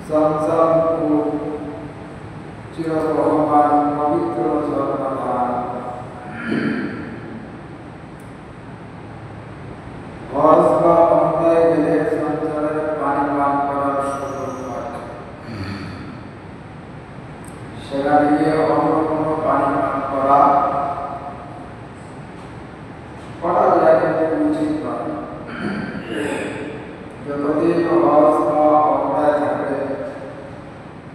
জমজম কূপ চিরবহমান পবিত্র ঝর্ণাধার। হজ বা উমরায় গেলে জমজমের পানি পান করার সুযোগ হয়। সেখানে গিয়ে অন্য কোনো পানি পান করা যায় কিন্তু উচিত নয়। যতদিন হজ বা উমরায় থাকবে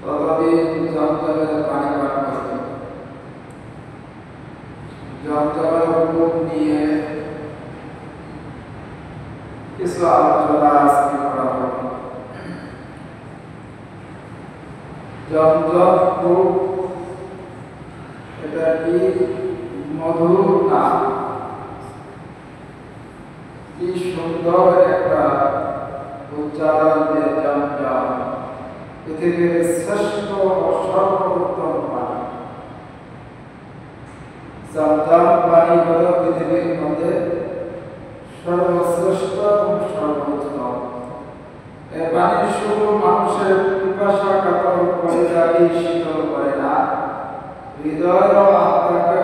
ততদিন জমজমের পানি পান করবে। জমজমের হুকুম নিয়ে কিছু আলোচনা আজকে করা হবে। জমজম কূপ এটা কি মধুর না? কি সুন্দর একটা উচ্চারণ যে জমজম পৃথিবীর শ্রেষ্ঠ ও সর্বোত্তম পানি। জমজম পানি হল পৃথিবীর মধ্যে সর্বশ্রেষ্ঠ এবং সর্বোত্তম। এই পানি শুধু মানুষের পিপাসা কাতর কলিজাকে শীতল করে না, হৃদয় ও আত্মাকে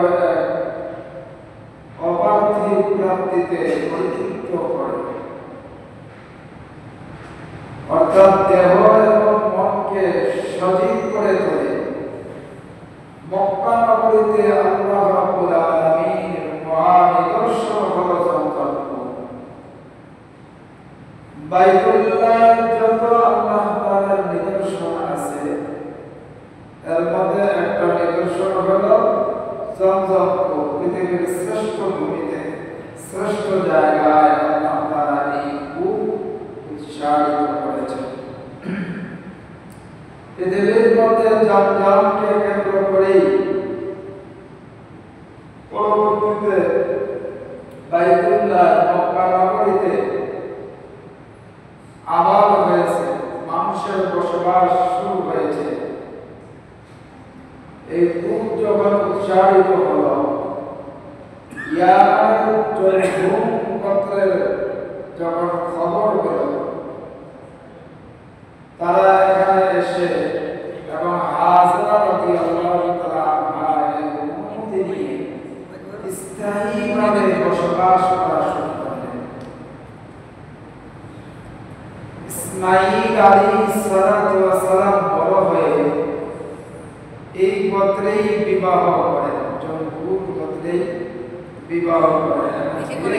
অপার্থিব প্রাপ্তিতে পরিতৃপ্ত করে, অর্থাৎ দেহ এবং মনকে সজীব করে তোলে। মক্কা নগরীতে আল্লাহ রাব্বুল আলামিনের মহান নিদর্শন হলো জমজম কূপ। বাইতুল্লাহর যত আল্লাহ তাআলার নিদর্শন আছে এর মধ্যে একটা নিদর্শন হলো জমজম কূপ। পৃথিবীর শ্রেষ্ঠ ভূমিতে শ্রেষ্ঠ জায়গায় আল্লাহ তাআলা এই কূপ উৎসাহিত করেছেন। পৃথিবীর মধ্যে জমজমকে কেন্দ্র করেই পরবর্তীতে বাইতুল্লাহ মক্কা নগরীতে আবাদ হয়েছে, মানুষের বসবাস শুরু হয়েছে। এই কূপ যখন উৎসাহিত হল, ইয়ামানের গোত্রের যখন খবর পেল, তারা এখানে এসে এবং হাজরা রাদিয়াল্লাহু তাআলা আনহার অনুমতি নিয়ে স্থায়ীভাবে বসবাস করা শুরু করলেন। ইসমাঈল আলাইহিস সালাম বড় হয়ে এই গোত্রেই বিবাহ করেন, জমহুর গোত্রেই বিবাহ করেন,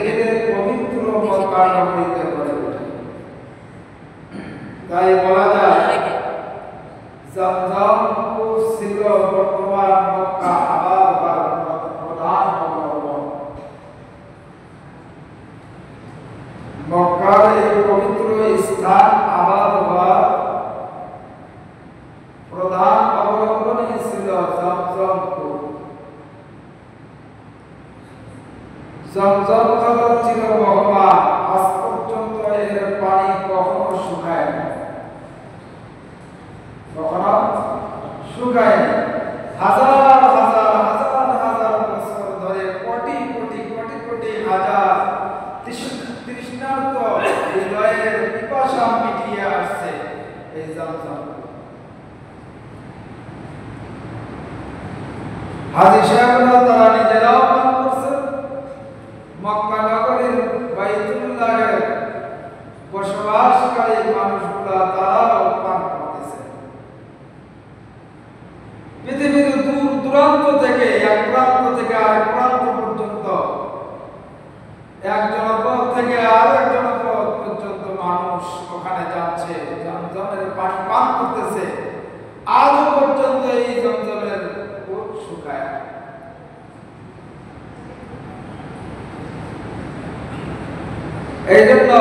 এদের পবিত্র মক্কা নগরীতে গড়ে ওঠে। তাই বলা যায় জমজম কূপ ছিল বর্তমান মক্কা আবাদ হওয়ার প্রধান অবলম্বন। মক্কার এই পবিত্র স্থান আবাদ হওয়ার প্রধান অবলম্বনই ছিল জমজম কূপ। জমজম হল চিরবহমান, আজ পর্যন্ত এর পানি কখনো শুকায় না, কখনো শুকায় না। হাজার হাজার হাজার হাজার বছর ধরে কোটি কোটি কোটি কোটি হাজার তৃষ্ণার্ত হৃদয়ের পিপাসা মিটিয়ে আসছে এই জমজম। হাজী সাহেবরা তারা নিজেরাও পান করছে, মক্কা নগরীর বাইতুল্লাহের বসবাসকারী মানুষগুলা তারাও পান করতেছে। পৃথিবীর দূর দূরান্ত থেকে, এক প্রান্ত থেকে আরেক প্রান্ত পর্যন্ত, এক জনপদ থেকে আরেক জনপদ পর্যন্ত মানুষ ওখানে যাচ্ছে, জমজমের পানি পান করতেছে। আজও পর্যন্ত এই জমজমের কূপ শুকায় না। এই জন্য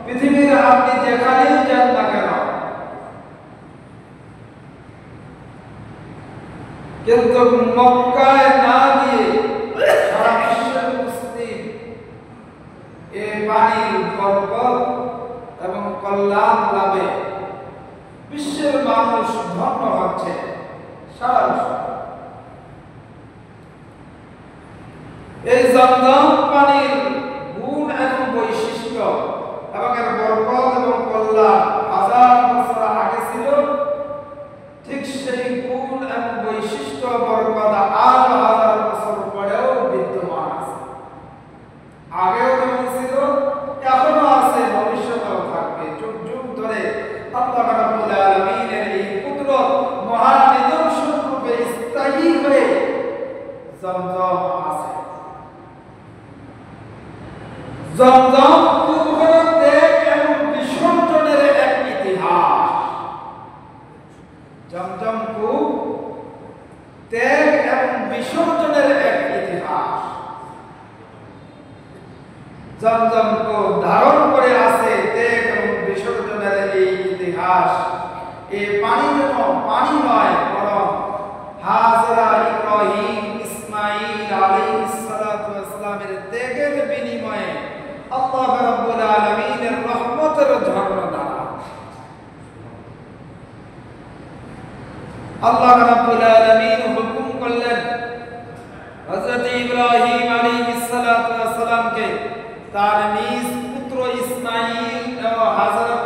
পৃথিবীর আপনি যেখানেই যান না কেন, কিন্তু মক্কায় না গিয়ে সারা বিশ্বের মুসলিম এই পানির বরকত এবং কল্যাণ লাভে বিশ্বের মানুষ ধন্য হচ্ছে। সারা বিশ্ব এই জমজম পানির গুণ এবং বৈশিষ্ট্য এবং এর বরকত এবং কল্যাণ হাজার বছর আগে ছিল আল্লাহ রাব্বুল আলামিনের এই কুদরত মহা নিদর্শন রূপে স্থায়ী হয়ে জমজম আছে। জমজম কূপ হলো ত্যাগ এবং বিসর্জনের এক ইতিহাস। জমজম কূপ ত্যাগ এবং বিসর্জনের এক ইতিহাস। জমজম কূপ ধারণ করে আছে ত্যাগ এবং বিসর্জনের এই ইতিহাস। এই পানি যেন পানি নয়, বরং হাজরা, ইব্রাহিম, ইসমাঈল আলাইহিস সালাতু ওয়াস সালামের ত্যাগের বিনিময়ে আল্লাহ রাব্বুল আলামিনের রহমতের ঝর্ণা। আল্লাহ রাব্বুল আলামিন হুকুম করলেন হযরত ইব্রাহিম আলাইহিস সালাতু ওয়াস সালামকে তার নিজ পুত্র ইসমাঈল ও হযরত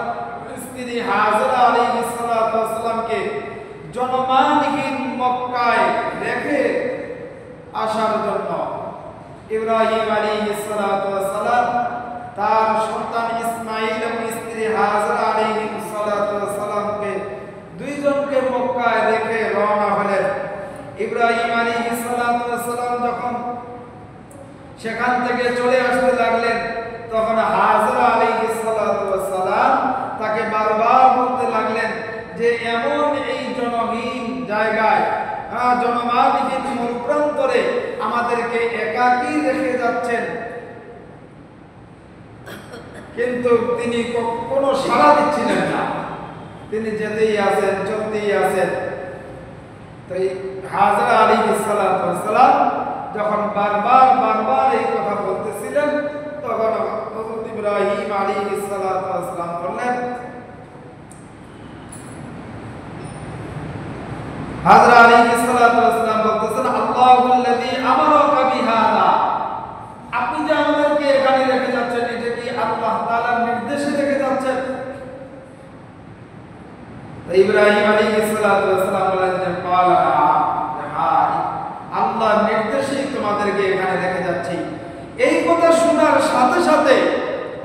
স্ত্রী হাজরা আলাইহিস সালাতু ওয়াস সালামকে জনমানহীন মক্কায় রেখে আসার জন্য। ইব্রাহিম আলাইহিস সালাতু ওয়াস সালাম তার সন্তান ইসমাঈল এবং স্ত্রী হাজরা আলাইহিস সালাতু ওয়াস সালামকে দুইজনকে মক্কায় রেখে রওনা হলেন। ইব্রাহিম আলাইহিস সালাতু ওয়াস সালাম যখন সেখান থেকে চলে আসতে লাগলেন, তখন হাজরা আলাইহিস সালাতু ওয়াস সালাম তাকে বারবার বলতে লাগলেন যে এমন এই জনহীন জায়গায়, জনমানহীন মরুপ্রান্তরে আমাদেরকে একাকী রেখে যাচ্ছেন। কিন্তু তিনি কোনো সাড়া দিচ্ছিলেন না, তিনি যেতেই আছেন, চলতেই আছেন। তাই হাজরা আলাইহিস সালাতু ওয়াস সালাম যখন বারবার এই কথা বলতেছিলেন, তখন হযরত ইব্রাহিম আলাইহিস সালাতু ওয়াস সালাম বললেন, হাজরা আলাইহিস সালাতু ওয়াস সালাম বলতেছেন, আল্লাহুল্লাযী আমারাকা বিহাদা, আপনি যে আমাদেরকে এখানে রেখে যাচ্ছেন, এটা কি আল্লাহ তাআলার নির্দেশে রেখে যাচ্ছেন? ইব্রাহিম আলাইহিস সালাতু ওয়াস সালাম বললেন যে হ্যাঁ, আল্লাহর নির্দেশেই তোমাদেরকে এখানে রেখে যাচ্ছি। এই কথা শোনার সাথে সাথে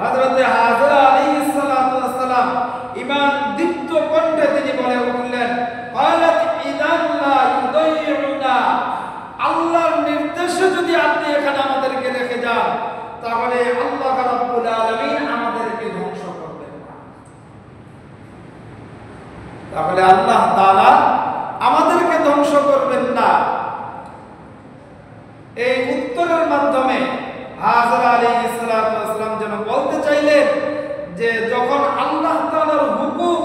হযরত হাজরা আলাইহিস সালাতু ওয়াস সালাম ঈমান দীপ্ত কণ্ঠে তিনি বলে উঠলেন, ক্বালাত ইদান লা ইউদাইউনা, আল্লাহর নির্দেশে যদি আপনি এখানে আমাদেরকে রেখে যান, তাহলে আল্লাহ রাব্বুল আলামিন আমাদেরকে ধ্বংস করবেন না। তাহলে আল্লাহ তাআলা আমাদেরকে ধ্বংস করবেন না। এই উত্তরের মাধ্যমে হাজরা আলাইহিস সালাতু ওয়াস সালাম যেন বলতে চাইলেন যে যখন আল্লাহ তাআলার হুকুম,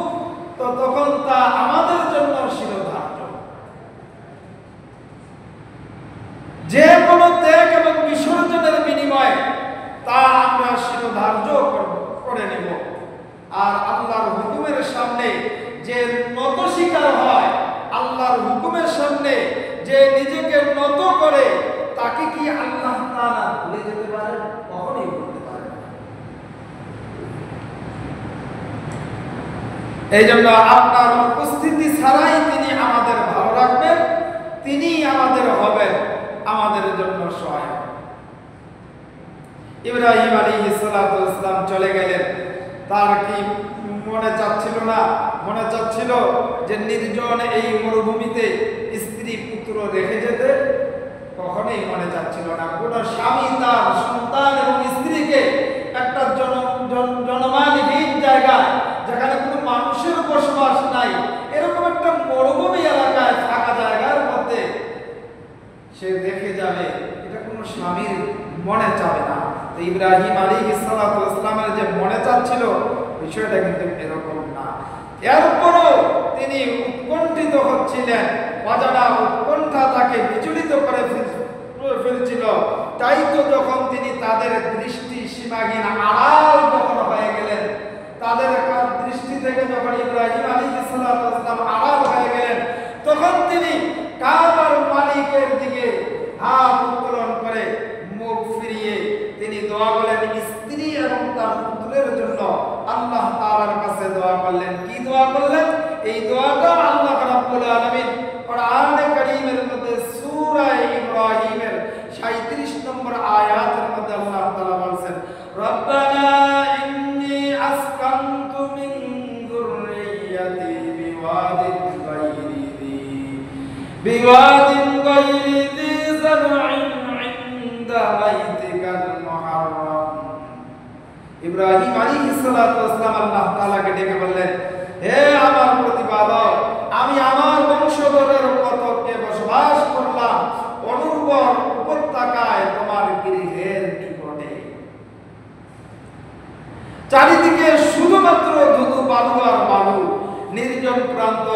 তো তখন তা আমাদের জন্য শিরোধার্য। যে কোনো ত্যাগ এবং বিসর্জনের বিনিময়ে তা আমরা শিরোধার্য করে নেব। আর আল্লাহর হুকুমের সামনে যে নত স্বীকার হয়, আল্লাহর হুকুমের সামনে যে নিজেকে নত করে, তাকে কি আল্লাহ তাআলা ভুলে যেতে পারেন? কখনোই ভুলতে পারেন না। এই জন্য আপনার উপস্থিতি ছাড়াই তিনি আমাদের ভালো রাখবেন, তিনি আমাদের হবেন, আমাদের জন্য সহায়। ইব্রাহিম আলাইহিস সালাতু ওয়াস সালাম চলে গেলেন। তার কি মনে চাচ্ছিল না? মনে চাচ্ছিল যে নির্জন এই মরুভূমিতে স্ত্রী পুত্র রেখে যেতে? কখনোই মনে চাচ্ছিল না। কোন স্বামী তার সন্তান এবং স্ত্রীকে একটা জনমানহীন জায়গায়, যেখানে কোনো মানুষের বসবাস নাই, এরকম একটা মরুভূমি এলাকায়, ফাঁকা জায়গার মধ্যে সে রেখে যাবে, এটা কোনো স্বামীর মনে চাবে না। তো ইব্রাহিম আলাইহিস সালাতু ওয়াস সালামের যে মনে চাচ্ছিল, বিষয়টা কিন্তু এরকম না। এরপরও তিনি উৎকণ্ঠিত হচ্ছিলেন, অজানা উৎকণ্ঠা তাকে বিচলিত করে ফেলছিল। তাই তো যখন তিনি তাদের দৃষ্টি সীমাহীন আড়াল যখন হয়ে গেলেন, তাদের দৃষ্টি থেকে যখন ইব্রাহিম আলাইহিস সালাতু ওয়াস সালাম আড়াল হয়ে গেলেন, তখন তিনি কাবার মালিকের দিকে হাত উত্তোলন করে মুখ ফিরিয়ে তিনি দোয়া করলেন স্ত্রী এবং তার পুত্রের জন্য। আল্লাহ তাআলার কাছে দোয়া করলেন। কি দোয়া করলেন? এই দোয়াটা আল্লাহ রাব্বুল আলামিন কোরআনে কারীমের মধ্যে সূরা ইব্রাহিমের 37 নম্বর আয়াতের মধ্যে আল্লাহ তাআলা বলেন, রব্বানা ইন্নী আসকানতু মিন যুররিয়াতি বিওয়াদিন গায়রি যি জার'ইন ইনদা বাইতিকাল মুহাররাম। ইব্রাহিম আলাইহিস সালাতু ওয়াস সালাম আল্লাহ তাআলাকে ডেকে বললেন, হে আমার প্রতিপালক, আমি আমার বংশধরের পথকে বসবাস করলাম অনুর্বর উপত্যকায় তোমার গৃহের নিকটে। চারিদিকে শুধুমাত্র ধুধু বালু আর বালু, নির্জন প্রান্ত,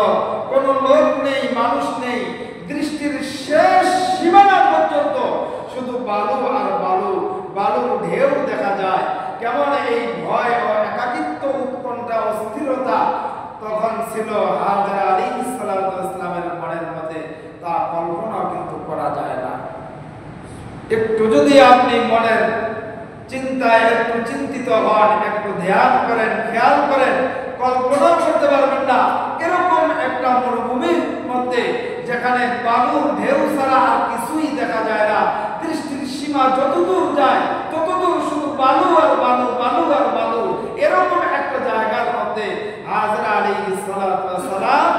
কোনো লোক নেই, মানুষ নেই, দৃষ্টির শেষ সীমানা পর্যন্ত শুধু বালু আর বালু, বালুর ঢেউ দেখা যায়। কেমন এই ভয় ও একাকিত্ব, উৎকণ্ঠা, অস্থিরতা তখন ছিল হাজরা আলাইহিস সালাতু ওয়াস সালামের মনের মধ্যে, তা কল্পনা কিন্তু করা যায় না। একটু যদি আপনি মনের চিন্তায় একটু চিন্তিত হন, একটু ধ্যান করেন, খেয়াল করেন, কল্পনা করতে পারবেন না এরকম একটা মরুভূমির মধ্যে যেখানে বালুর ঢেউ ছাড়া আর কিছুই দেখা যায় না। দৃষ্টির সীমা যতদূর যায় ততদূর শুধু বালু আর বালু, বালু আর বালু, এরকম একটা জায়গার মধ্যে হাজরা আলাইহিস সালাতু ওয়াস সালাম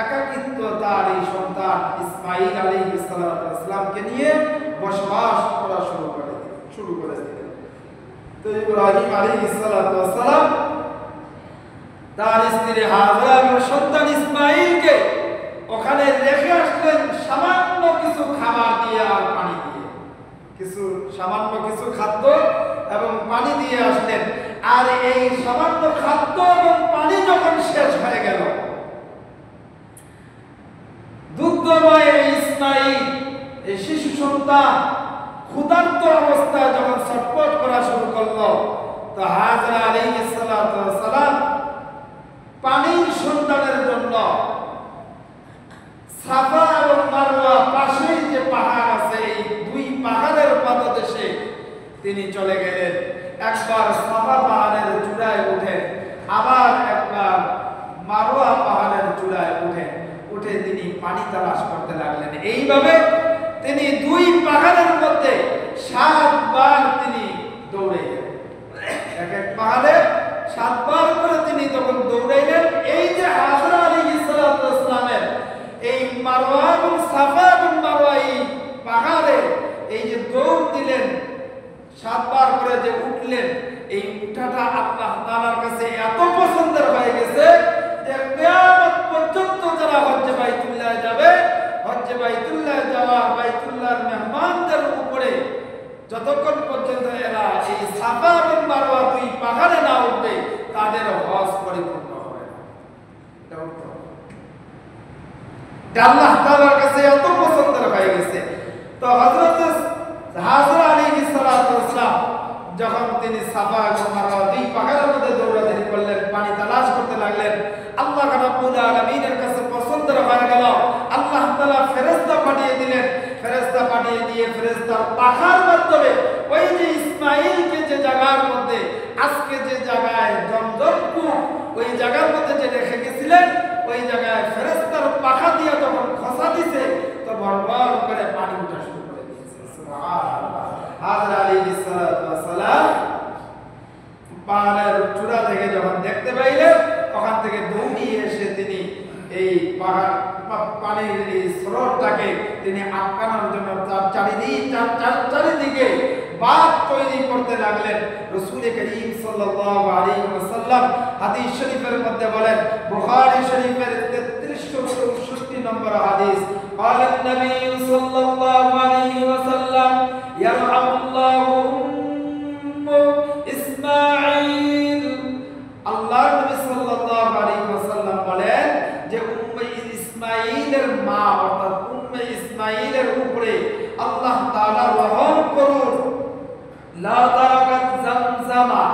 একাকিত্ব তার এই সন্তান ইসমাঈল আলাইহিস সালাতু ওয়াস সালামকে নিয়ে বসবাস করা শুরু করে দিলেন। তো ইব্রাহিম আলাইহিস সালাতু ওয়াস সালাম তার স্ত্রী হাজরা এবং সন্তান ইসমাঈলকে ওখানে রেখে আসলেন সামান্য কিছু খাবার দিয়ে আর পানি দিয়ে, সামান্য কিছু খাদ্য এবং পানি দিয়ে আসলেন। আর এই সামান্য খাদ্য এবং পানি যখন শেষ হয়ে গেল, দুগ্ধময় ইসমাঈল এই শিশু সন্তান ক্ষুধার্ত অবস্থায় যখন ছটফট করা শুরু করলো, তো হাজরা আলাইহিস সালাতু ওয়াস সালাম পানির সন্তানের জন্য সাফা এবং মারওয়া পাশেই যে পাহাড় আছে, এই দুই পাহাড়ের পাদদেশে তিনি চলে গেলেন। একবার সাফা পাহাড়ের চূড়ায় উঠেন, আবার একবার মারওয়া পাহাড়ের চূড়ায় উঠে তিনি পানি তালাশ করতে লাগলেন। এইভাবে তিনি দুই পাহাড়ের মধ্যে 7 বার তিনি দৌড়ে গেলেন। এক এক পাহাড়ে 7 বার করে তিনি তখন দৌড়াইলেন। এই যে হাজরা আলাইহিস সালাতু ওয়াস সালামের এই মারওয়া এবং সাফা এবং মারওয়া এই পাহাড়ে এই যে দৌড় দিলেন, 7 বার করে যে উঠলেন, এই উঠাটা আল্লাহ তাআলার কাছে এত পছন্দের হয়ে গেছে যে কিয়ামত পর্যন্ত যারা হজ্জে বাইতুল্লাহ যাবে, হজ্জে বাইতুল্লাহ যাওয়া বাইতুল্লাহর মেহমানদের উপরে যতক্ষণ পর্যন্ত এরা এই সাফা এবং মারওয়া দুই পাহাড়ে না উঠবে, তাদের হজ পরিপূর্ণ হবে না। আল্লাহ তাআলার কাছে এত পছন্দের হয়ে গেছে। তো হযরত হাজরা আলাইহিস সালাতু ওয়াস সালাম যখন তিনি সাফা এবং মারওয়া দুই পাহাড়ের মধ্যে দৌড়াদৌড়ি করলেন, পানি তালাশ করতে লাগলেন, আল্লাহ রাব্বুল আলামিনের কাছে পছন্দের হয়ে গেল। আল্লাহ তাআলা ফেরেশতা পাঠিয়ে দিলেন। ফেরেশতা পাঠিয়ে দিয়ে ফেরেশতার পাখার মাধ্যমে ওই যে ইসমাঈলকে যে জায়গার মধ্যে আজকে যে জায়গায় জমজম কূপ, ওই জায়গার মধ্যে যে রেখে গেছিলেন, ওই জায়গায় ফেরেশতার পাখা দিয়ে যখন খসা দিছে, তো ভরভর করে পানি উঠা শুরু করে দিয়েছে। সুবহানাল্লাহ। হাজরা আলাইহিস সালাতু ওয়াস সালাম পাহাড়ের চূড়া থেকে যখন দেখতে পাইলেন, ওখান থেকে দৌড়িয়ে এসে তিনি এই পাহাড় পানির এই স্রোতটাকে তিনি আটকানোর জন্য তার চারিদিকে বাঁধ তৈরি করতে লাগলেন। রাসূল করিম সাল্লাল্লাহু আলাইহি ওয়াসাল্লাম হাদিস শরীফের মধ্যে বলেন, বুখারী শরীফের 3364 নম্বর হাদিস, قال النبي صلى الله عليه وسلم يرحم الله ইসমাঈল। আল্লাহর নবী সাল্লাল্লাহু আলাইহি ওয়াসাল্লাম বলেন যে ইসমাঈলের মা অর্থাৎ ইসমাঈলের উপরে আল্লাহ তাআলা রহম করুন। লা তারাকাত জামজামা,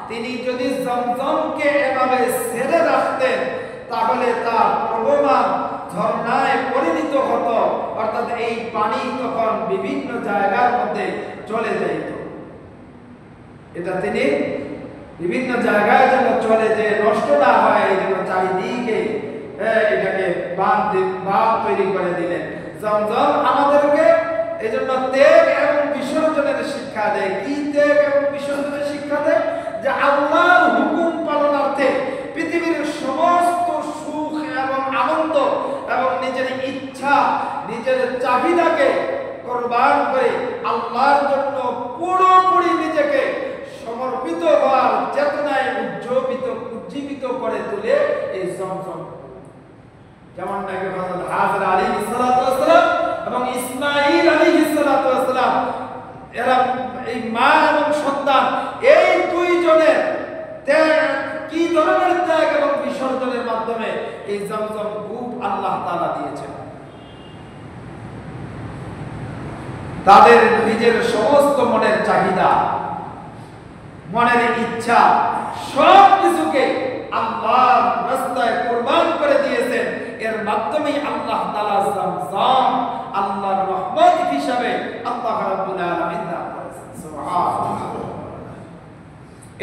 তিনি যদি জমজমকে এভাবে ছেড়ে রাখতেন তাহলে তা প্রবহমান ঝর্ণায় পরিণত হতো, অর্থাৎ এই পানি তখন বিভিন্ন জায়গার মধ্যে চলে যেত। এটা তিনি বিভিন্ন জায়গায় যেন চলে, যে নষ্ট না হয় এই জন্য চারিদিকে এটাকে বাঁধ তৈরি করে দিলেন। জমজম আমাদেরকে এই জন্য ত্যাগ এবং বিসর্জনের শিক্ষা দেয়। কি ত্যাগ এবং বিসর্জনের শিক্ষা দেয়? যে আল্লাহর হুকুম পালনার্থে পৃথিবীর সমস্ত সুখ এবং আনন্দ এবং নিজের ইচ্ছা, নিজের চাহিদাকে কুরবান করে আল্লাহর জন্য পুরোপুরি নিজেকে সমর্পিত হওয়ার চেতনায় উজ্জীবিত করে তুলে এই জমজম। যেমন নাকি হযরত হাজরা আলাইহিস সালাতু ওয়াস সালাম এবং ইসমাঈল আলাইহিস সালাতু ওয়াস সালাম, এরা এই মা এবং সন্তান, এই দুইজনের কি ধরনের ত্যাগ এবং বিসর্জনের মাধ্যমে এই জমজম কূপ আল্লাহ তাআলা দিয়েছেন। তাদের নিজের সমস্ত মনের চাহিদা, মনের ইচ্ছা সব কিছুকে আল্লাহর রাস্তায় কুরবান করে দিয়েছেন। এর মাধ্যমেই আল্লাহ তাআলা জমজম আল্লাহর রহমত হিসাবে আল্লাহ রাব্বুল আলামিন দান করেছেন। সুবহানাল্লাহ।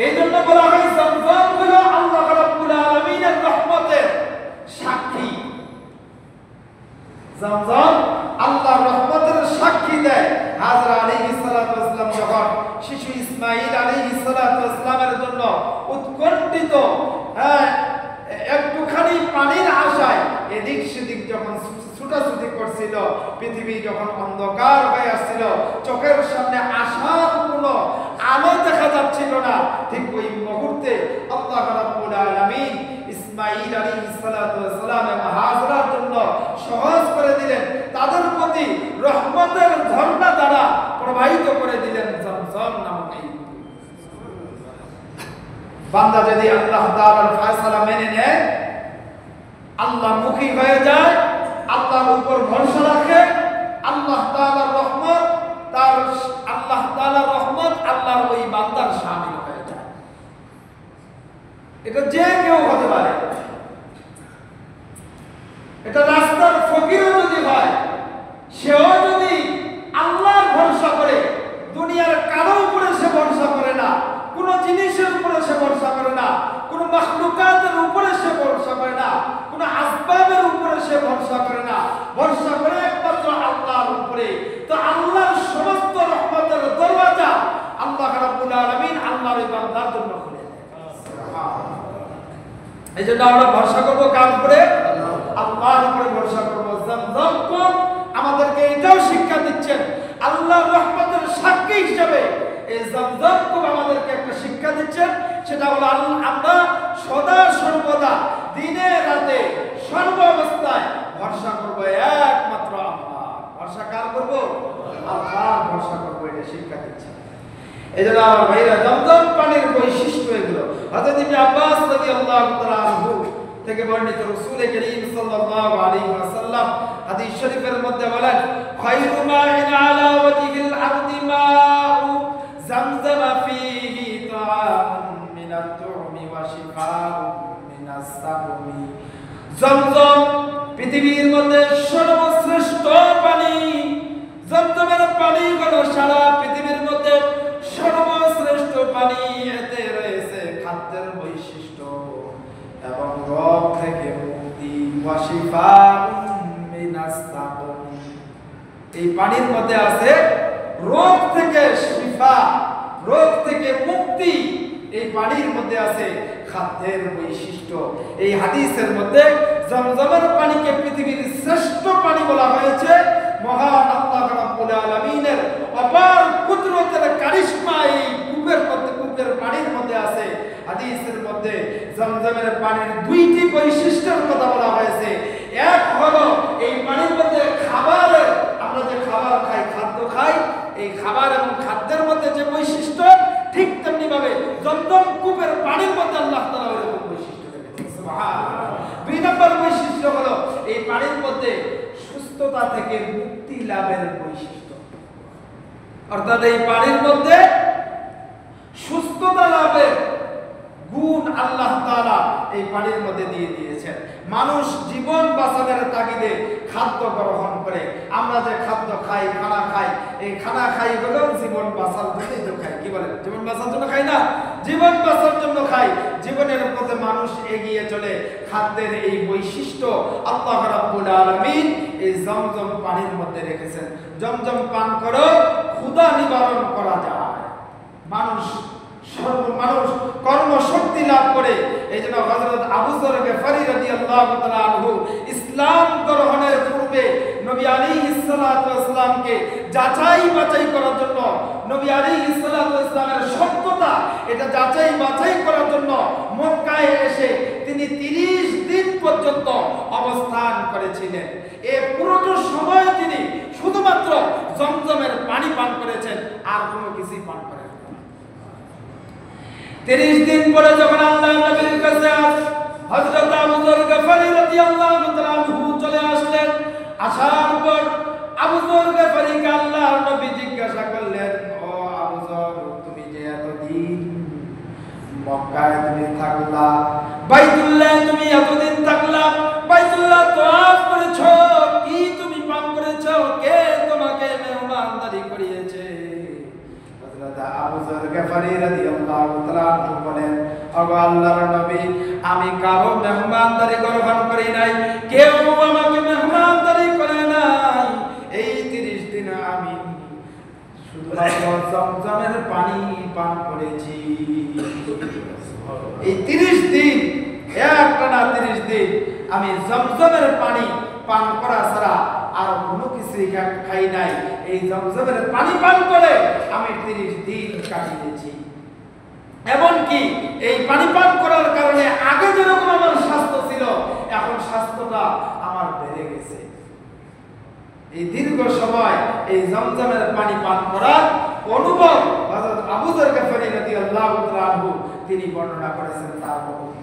এই জন্য বলা হয় জমজম হলো আল্লাহ রাব্বুল আলামিনের রহমতের সাক্ষী। জমজম আল্লাহর রহমতের সাক্ষী দেয়। হাজরা আলাইহিস সালাতু ওয়াস সালাম যখন শিশু ইসমাঈল আলাইহিস সালাতু ওয়াস সালামের জন্য উৎকণ্ঠিত, একটুখানি পানির আশায় এদিক সেদিক যখন ছুটাছুটি করছিল, পৃথিবী যখন অন্ধকার হয়ে আসছিল, চোখের সামনে আশার কোনো আলো দেখা যাচ্ছিল না, ঠিক ওই মুহূর্তে আল্লাহ রাব্বুল আলামিন ইসমাঈল আলাইহিস সালাতু ওয়াস সালাম এবং হাজরার জন্য সহজ করে দিলেন, তাদের প্রতি রহমতের ঝর্ণা দ্বারা প্রবাহিত করে দিলেন জমজম নামক এই। বান্দা যদি আল্লাহ তাআলার ফয়সালা মেনে নেয়, আল্লাহ মুখী হয়ে যায়, আল্লাহর উপর ভরসা রাখে, আল্লাহ তাআলার রহমত আল্লাহর ওই বান্দার শামিল হয়ে যায়। এটা যে কেউ হতে পারে, এটা রাস্তার ফকিরও যদি হয়, সেও যদি আল্লাহর ভরসা করে, দুনিয়ার কারো উপরে সে ভরসা করে না, কোন জিনিসের উপরে সে ভরসা করে না, কোন মাখলুকাতের উপরে সে ভরসা করে না, কোন আসবাবের উপরে সে ভরসা করে না, ভরসা করে একমাত্র আল্লাহর উপরে, তো আল্লাহর সমস্ত রহমতের দরওয়াজা আল্লাহ রাব্বুল আলামিন আল্লাহর বান্দার জন্য খুলে দেয়। এই জন্য আমরা ভরসা করব কার উপরে? আল্লাহর উপরে ভরসা করব। জমজম কূপ আমাদেরকে এটাও শিক্ষা দিচ্ছেন, আল্লাহর রহমতের সাক্ষী হিসেবে এই জমজম কূপ আমাদেরকে একটা শিক্ষা দিচ্ছেন, সেটা হলো আমরা সদা সর্বদা দিনে রাতে সর্ব অবস্থায় ভরসা করব একমাত্র আল্লাহ। ভরসা কার করব? আল্লাহর ভরসা করব, এটা শিক্ষা দিচ্ছেন। এজন্য আমার ভাইরা, জমজম পানির বৈশিষ্ট্য এগুলো। হযরত ইবনে আব্বাস রাদিয়াল্লাহু তাআলা আনহু থেকে বর্ণিত, রাসূল করিম সাল্লাল্লাহু আলাইহি ওয়াসাল্লাম হাদিস শরীফের মধ্যে বলেন, খায়রু মা'ইন আলা ওয়াজহিল আরদি মা'উ জামজাম ফীহি তা'আমুন মিনাত তু'মি ওয়া শিফাউন মিনাস সাকুমি। জমজম পৃথিবীর মধ্যে সর্বশ্রেষ্ঠ পানি। জমজমের পানি হলো সারা পৃথিবীর মধ্যে সর্বশ্রেষ্ঠ পানি। এতে রয়েছে খাদ্যের বৈশিষ্ট্য এবং রোগ থেকে মুক্তি। ওয়া শিফাউন মিনাস সাকুমি, এই পানির মধ্যে আছে রোগ থেকে শিফা, রোগ থেকে মুক্তি। এই পানির মধ্যে আছে খাদ্যের বৈশিষ্ট্য। এই হাদিসের মধ্যে জমজমের পানিকে পৃথিবীর শ্রেষ্ঠ পানি বলা হয়েছে। মহান আল্লাহ রাব্বুল আলামিনের অপার কুদরতের কারিশমা এই কূপের পানির মধ্যে আছে। হাদিসের মধ্যে জমজমের পানির দুইটি বৈশিষ্ট্যের কথা বলা হয়েছে। এক হলো এই পানির মধ্যে খাবারের, আমরা যে খাবার খাই, খাদ্য খাই, এই খাবার এবং খাদ্যের মধ্যে যে বৈশিষ্ট্য, ঠিক তেমনি ভাবে জমজম কূপের পানির মধ্যে আল্লাহ তাআলা এরকম বৈশিষ্ট্য রেখেছেন। সুবহানাল্লাহ। দুই নম্বর বৈশিষ্ট্য হলো এই পানির মধ্যে সুস্থতা থেকে মুক্তি লাভের বৈশিষ্ট্য। অর্থাৎ এই পানির মধ্যে সুস্থতা লাভের গুণ আল্লাহ তাআলা এই পানির মধ্যে দিয়ে দিয়েছেন। মানুষ জীবন বাঁচানোর তাগিদে খাদ্য গ্রহণ করে। আমরা যে খাদ্য খাই, খানা খাই, এই খানা খাই হলো জীবন বাঁচার জন্যই তো খাই। কি বলেন? জীবন বাঁচার জন্য খাই না? জীবন বাঁচার জন্য খাই। জীবনের পথে মানুষ এগিয়ে চলে। খাদ্যের এই বৈশিষ্ট্য আল্লাহ রাব্বুল আলামিন এই জমজম পানির মধ্যে রেখেছেন। জমজম পান করো, ক্ষুধা নিবারণ করা যায়। মানুষ কর্মশক্তি লাভ করে। এই জন্য হযরত আবু যর গিফারী রাদিয়াল্লাহু তাআলা আনহু ইসলাম গ্রহণের মধ্যে নবী আলাইহিস সালাতু ওয়াস সালামকে যাচাই বাছাই করার জন্য, নবী আলাইহিস সালাতু ওয়াস সালামের সত্যতা এটা যাচাই বাছাই করার জন্য মক্কায় এসে তিনি 30 দিন পর্যন্ত অবস্থান করেছিলেন। এই পুরোটা সময় তিনি শুধুমাত্র জমজমের পানি পান করেছেন, আর কোনো কিছুই পান করেন না। 30 দিন পরে যখন আল্লাহর নবীর কাছে হযরত আবু যর গফারি রাদিয়াল্লাহু তাআলা আনহু চলে আসলেন। আসার পর আবু যর গফারিকে আল্লাহর নবী জিজ্ঞাসা করলেন, ও আবু যর, তুমি যে এতদিন মক্কায় তুমি থাকলা, বাইতুল্লাহ তুমি এতদিন থাকলা, বাইতুল্লাহ তওয়াফ করেছো, কি তুমি পান করেছো? কে তোমাকে মেহমানদারি করিয়েছে? হযরত আবু যর গফারি রাদিয়াল্লাহু তাআলা আনহু বলেন, ও আল্লাহর নবী, আমি কারো মেহমানদারি গ্রহণ করি নাই, কেউ আমাকে মেহমানদারি করে নাই। এই 30 দিন আমি শুধুমাত্র জমজমের পানি পান করেছি। এই 30 দিন, একটানা 30 দিন আমি জমজমের পানি পান করা ছাড়া আর কোনো কিছুই খাই নাই। এই জমজমের পানি পান করে আমি 30 দিন কাটিয়েছি। এমনকি এই পানি পান করার কারণে আগে যেরকম আমার স্বাস্থ্য ছিল, এখন স্বাস্থ্যটা আমার বেড়ে গেছে। এই দীর্ঘ সময় এই জমজমের পানি পান করার অনুভব হযরত আবু যর গফারি রাদিয়াল্লাহু তাআলা আনহু তিনি বর্ণনা করেছেন তার মধ্যে।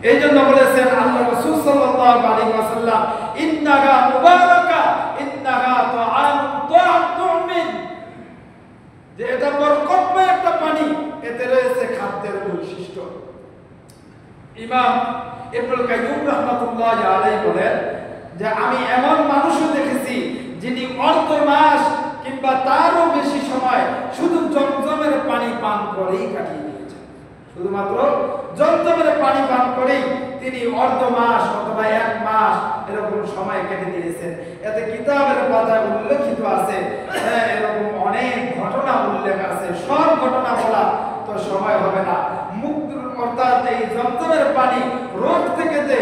এই জন্য বলেছেন আল্লাহ রাসূল সাল্লাল্লাহু আলাইহি ওয়াসাল্লাম, ইন্নাহা মুবারাকা ইন্নাহা তুআনুন তুমিন, যে এটা বরকতময় একটা পানি, এতে রয়েছে খাদ্যের বৈশিষ্ট্য। ইমাম ইবনুল কাইয়্যুম রাহমাতুল্লাহি আলাইহি বলেন যে আমি এমন মানুষও দেখেছি যিনি অর্ধ মাস কিংবা তারও বেশি সময় শুধু জমজমের পানি পান করেই কাটিয়ে দিয়েছেন। শুধুমাত্র জমজমের পানি পান করেই তিনি অর্ধ মাস অথবা 1 মাস এরকম সময় কেটে দিয়েছেন। এতে কিতাবের পাতায় উল্লেখিত আছে, এরকম অনেক ঘটনা উল্লেখ আছে। সব ঘটনা বলা তো সময় হবে না। মুক্তি অর্থাৎ এই জমজমের পানি রোগ থেকে যে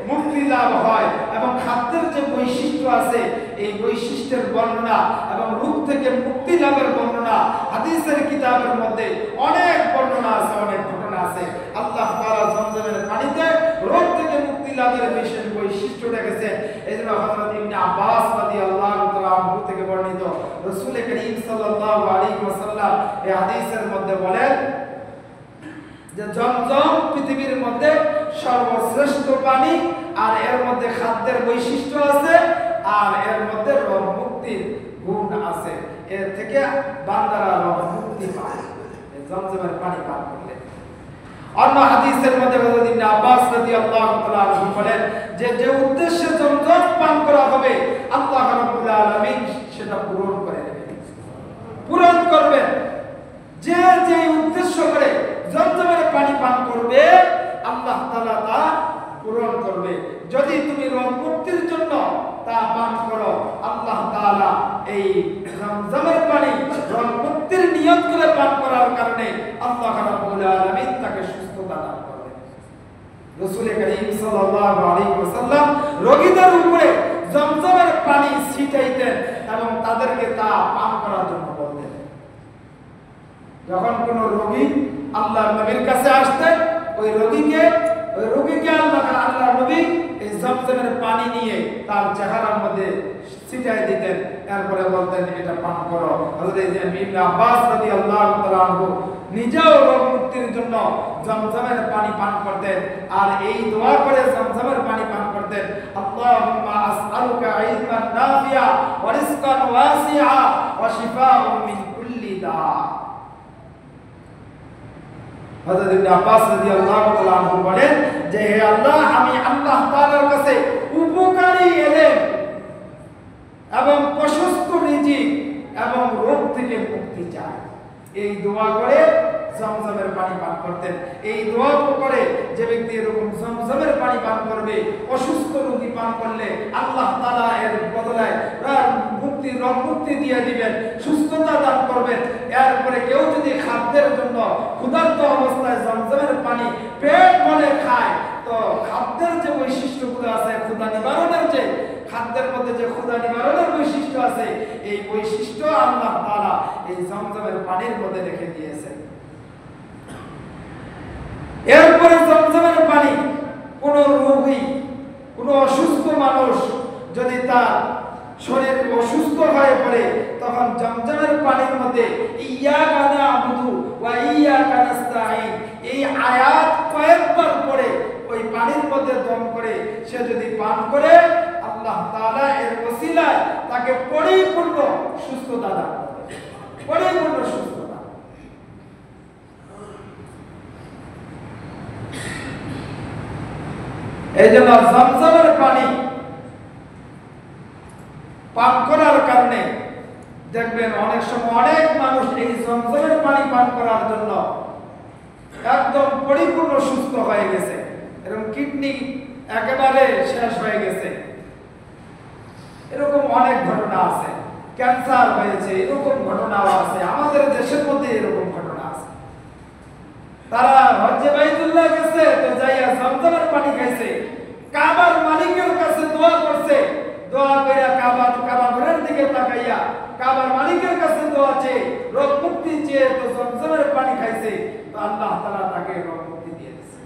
মুক্তি লাভ হয় এবং খাদ্যের যে বৈশিষ্ট্য আছে এই বৈশিষ্ট্যের বর্ণনা এবং রোগ থেকে মুক্তি লাভের বর্ণনা হাদিসের কিতাবের মধ্যে অনেক বর্ণনা আছে, অনেক ঘটনা আছে। আল্লাহ তাআলা জমজমের পানিতে রোগ থেকে মুক্তি লাভের বিশেষ বৈশিষ্ট্য রেখেছেন। এজন্য হযরত ইবনে আব্বাস রাদিয়াল্লাহু তাআলা আনহু থেকে বর্ণিত রাসূল করিম সাল্লাল্লাহু আলাইহি ওয়াসাল্লাম এই হাদিসের মধ্যে বলেন যে জমজম পৃথিবীর মধ্যে সর্বশ্রেষ্ঠ পানি, আর এর মধ্যে খাদ্যের বৈশিষ্ট্য আছে, আর এর মধ্যে রোগ মুক্তির গুণ আছে। এর থেকে বান্দারা রোগ মুক্তি পায় এই জমজমের পানি পান করলে। অন্য হাদিসের মধ্যে হযরত ইবনে আব্বাস রাদিয়াল্লাহু তাআলা আনহু বলেন যে যে উদ্দেশ্যে জমজম পান করা হবে আল্লাহ রাব্বুল আলামিন সেটা পূরণ করে দেবেন, পূরণ করবেন। যে যে উদ্দেশ্য করে জমজমের পানি পান করবে আল্লাহ তাআলা তা পূরণ করবে। যদি তুমি রোগ মুক্তির জন্য তা পান করো, আল্লাহ তাআলা এই জমজমের পানি রোগ মুক্তির নিয়ত করে পান করার কারণে আল্লাহ রাব্বুল আলামিন তাকে সুস্থতা দান করবেন। রাসূল করিম সাল্লাল্লাহু আলাইহি ওয়াসাল্লাম রোগীদের উপরে জমজমের পানি ছিটাইতেন এবং তাদেরকে তা পান করার জন্য বলতেন। যখন কোন রোগী আল্লাহর নবীর কাছে আসতেন, ওই রোগীকে আল্লাহর নবী এই জমজমের পানি নিয়ে তার চেহারার মধ্যে ছিটাই দিতেন, এরপরে বলতেন এটা পান করো। হযরত ইবনে আব্বাস রাদিয়াল্লাহু তাআলা আনহু নিজেও রোগ মুক্তির জন্য জমজমের পানি পান করতেন, আর এই দোয়া করে জমজমের পানি পান করতেন, আল্লাহুম্মা আসআলুকা ইলমান নাফিআ ওয়া রিজকান ওয়াসিআ ওয়া শিফাআন মিন কুল্লি দা। হযরত ইবনে আব্বাস রাদিয়াল্লাহু তাআলা আনহু বলেন যে হে আল্লাহ, আমি আল্লাহ তাআলার কাছে উপকারী ইলম এবং প্রশস্ত রিজিক এবং রোগ থেকে মুক্তি চাই। এই দোয়া করে জমজমের পানি পান করতেন। এই দোয়া করে যে ব্যক্তি এরকম জমজমের পানি পান করবে, অসুস্থ রোগী পান করলে আল্লাহ তাআলা এর বদলে রোগ মুক্তি দিয়ে দিবেন, সুস্থতা দান করবেন। এরপরে কেউ যদি খাদ্যের জন্য ক্ষুধার্ত অবস্থায় জমজমের পানি পেট ভরে খায়, তো খাদ্যের যে বৈশিষ্ট্যগুলো আছে, ক্ষুধা নিবারণের যে খাদ্যের মধ্যে যে ক্ষুধা নিবারণের বৈশিষ্ট্য আছে, এই বৈশিষ্ট্য আল্লাহ তাআলা এই জমজমের পানির মধ্যে রেখে দিয়েছেন। এরপরে জমজমের পানি কোন রোগী, কোন অসুস্থ মানুষ যদি তার শরীর অসুস্থ হয়ে পড়ে, তখন জমজমের পানির মধ্যে ইয়াকা না'বুদু ওয়া ইয়াকা নাস্তাঈন এই আয়াত কয়েকবার পড়ে ওই পানির মধ্যে দম করে সে যদি পান করে, আল্লাহ তাআলা এর ওসিলায় তাকে পরিপূর্ণ সুস্থতা দান করবেন, পরিপূর্ণ সুস্থতা। এই জন্য জমজমের পানি পান করার কারণে দেখবেন অনেক সময় অনেক মানুষ এই জমজমের পানি পান করার জন্য একদম পরিপূর্ণ সুস্থ হয়ে গেছে, এরকম কিডনি একেবারে শেষ হয়ে গেছে, এরকম অনেক ঘটনা আছে। ক্যান্সার হয়েছে, এরকম ঘটনাও আছে আমাদের দেশের মধ্যে, এরকম ঘটনা আছে। তারা হজ্জে বাইতুল্লাহ গেছে, তো যাইয়া জমজমের পানি খাইছে, কাবার মালিকের কাছে দোয়া করছে, দোয়া কইরা কাবা ঘরের দিকে তাকাইয়া কাবার মালিকের কাছে দোয়া চেয়ে রোগ মুক্তি চেয়ে তো জমজমের পানি খাইছে, তো আল্লাহ তাআলা তাকে রোগ মুক্তি দিয়ে দিয়েছে,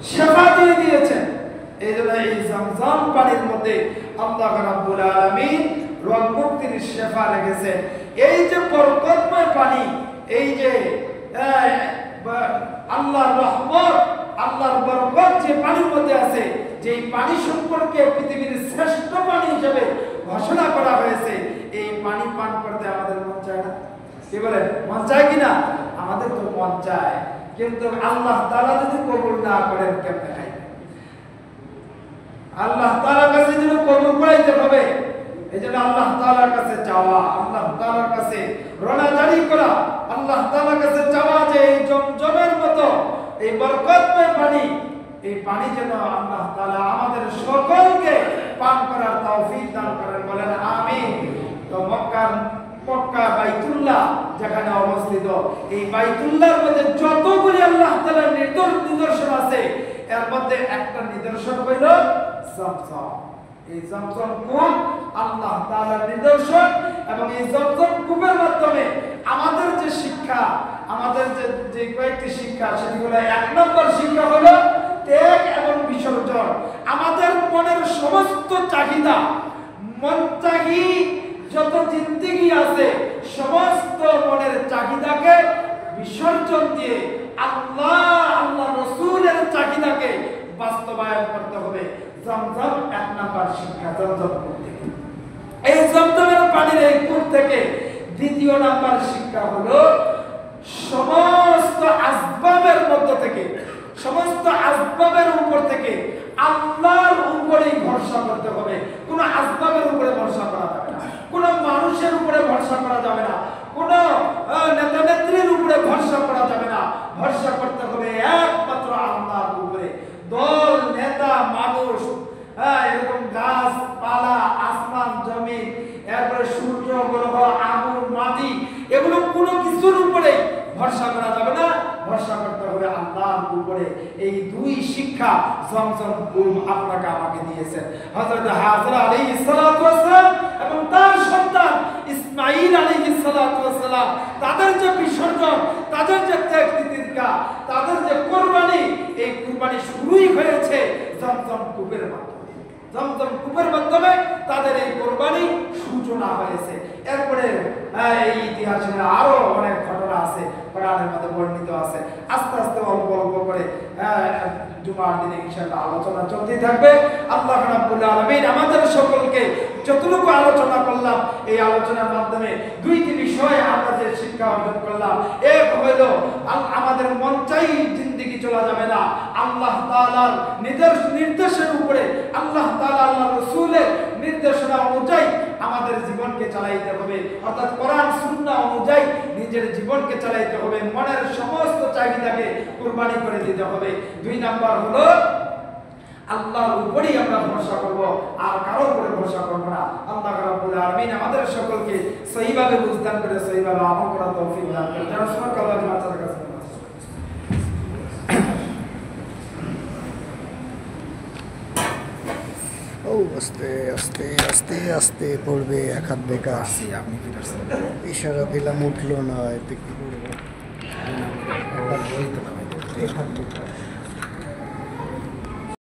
শিফা দিয়ে দিয়েছেন। এই জন্য এই জমজম পানির মধ্যে আল্লাহ রাব্বুল আলামিন রোগ মুক্তির শিফা রেখেছেন। এই যে বরকতময় পানি, এই যে আল্লাহর রহমত, আল্লাহর বরকত যে পানির মধ্যে আছে, যে পানি সম্পর্কে পৃথিবীর শ্রেষ্ঠ পানি হিসেবে ঘোষণা করা হয়েছে, এই পানি পান করতে আমাদের মন চায় না? কি বলেন, মন চায় কিনা? আমাদের তো মন চায়, কিন্তু আল্লাহ তাআলা যদি কবুল না করেন কেমনে খাই? আল্লাহ তাআলার কাছে যেন কবুল করাইতে হবে, এই জন্য আল্লাহ তাআলার কাছে চাওয়া, আল্লাহ তাআলার কাছে রোনাজারি করা, আল্লাহ তাআলার কাছে চাওয়া যে এই জমজমের মতো এই বরকতময় পানি, এই পানি যেন আল্লাহ তাআলা আমাদের সকলকে পান করার তৌফিক দান করেন, বলেন আমিন। তো মক্কা বাইতুল্লাহ যেখানে অবস্থিত, এই বাইতুল্লাহর মধ্যে যতগুলি আল্লাহ তাআলার নিদর্শন আছে, এর মধ্যে একটা নিদর্শন হইল জমজম। এই জমজম কূপ আল্লাহ তাআলার নিদর্শন, এবং এই জমজম কূপের মাধ্যমে আমাদের যে শিক্ষা, আমাদের যে কয়েকটি শিক্ষা, সেগুলো এক নম্বর শিক্ষা হলো ত্যাগ এবং বিসর্জন। আমাদের মনের সমস্ত চাহিদা, মনচাহি যত জিন্দেগি আছে, সমস্ত মনের চাহিদাকে বিসর্জন দিয়ে আল্লাহ রাসূলের চাহিদাকে বাস্তবায়ন করতে হবে। জমজম এক নাম্বার শিক্ষা, জমজম কূপ থেকে। এই জমজমের পানির এই কূপ থেকে দ্বিতীয় নাম্বার শিক্ষা হলো সমস্ত আসবাবের মধ্য থেকে, সমস্ত আসবাবের উপর থেকে আল্লাহর উপরেই ভরসা করতে হবে। কোনো আসবাবের উপরে ভরসা করা যাবে না, কোনো মানুষের উপরে ভরসা করা যাবে না, কোনো নেতা নেত্রীর উপরে ভরসা করা যাবে না। ভরসা করতে হবে একমাত্র আল্লাহর উপরে। দল, নেতা, মানুষ, এরকম গাছপালা, আসমান, জমিন, এরপরে সূর্য, গ্রহ, আগুন, মাটি, এগুলো কোনো কিছুর উপরে ভরসা করা যাবে না, ভরসা করতে হবে আল্লাহর উপরে। এই দুই শিক্ষা জমজম কূপ আপনাকে আমাকে দিয়েছেন। হযরত হাজরা আলাইহিস সালাতু ওয়াস সালাম এবং তার সন্তান ইসমাঈল আলাইহিস সালাতু ওয়াস সালাম, তাদের যে বিসর্জন, তাদের যে ত্যাগ তিতিক্ষা, তাদের যে কুরবানি, এই কুরবানি শুরুই হয়েছে জমজম কূপের মাধ্যমে। জমজম কূপের মাধ্যমে তাদের এই কুরবানি সূচনা হয়েছে। এরপরে এই ইতিহাসে আরো অনেক ঘটনা আছে, কোরআনের মধ্যে বর্ণিত আছে। আস্তে আস্তে অল্প অল্প করে জুমার দিনে ইনশাআল্লাহ আলোচনা চলতেই থাকবে। আল্লাহ রাব্বুল আলামিন আমাদের সকলকে যতটুকু আলোচনা করলাম, এই আলোচনার মাধ্যমে দুইটি বিষয় আমরা যে শিক্ষা অর্জন করলাম, এক হইল আমাদের মন চাই জিন্দেগি চলা যাবে না, আল্লাহ তাআলার নির্দেশের উপরে, আল্লাহ তাআলা আল্লাহ রাসূলের নির্দেশনা অনুযায়ী আমাদের জীবনকে চালাইতে হবে, অর্থাৎ কোরআন সুন্নাহ অনুযায়ী নিজের জীবনকে চালাইতে হবে, মনের সমস্ত চাহিদাকে কুরবানি করে দিতে হবে। দুই নাম্বার হলো আল্লাহর উপরেই আমরা ভরসা করব, আর কারো উপরে ভরসা করব না। আল্লাহ রাব্বুল আলামিন আমাদের সকলকে সহিভাবে বুঝদান করে সহিভাবে আমল করার তৌফিক দান করেন। যারা সুবহানাল্লাহ আল্লাহর কাছে ও আস্তে আস্তে আস্তে আস্তে পড়বে এক হাত বেকার। আসি, আপনি কি করছেন? ইশারা দিলাম উঠলো না, এতে কি করবো? বলতে না ভাই। এক হাত বেকার।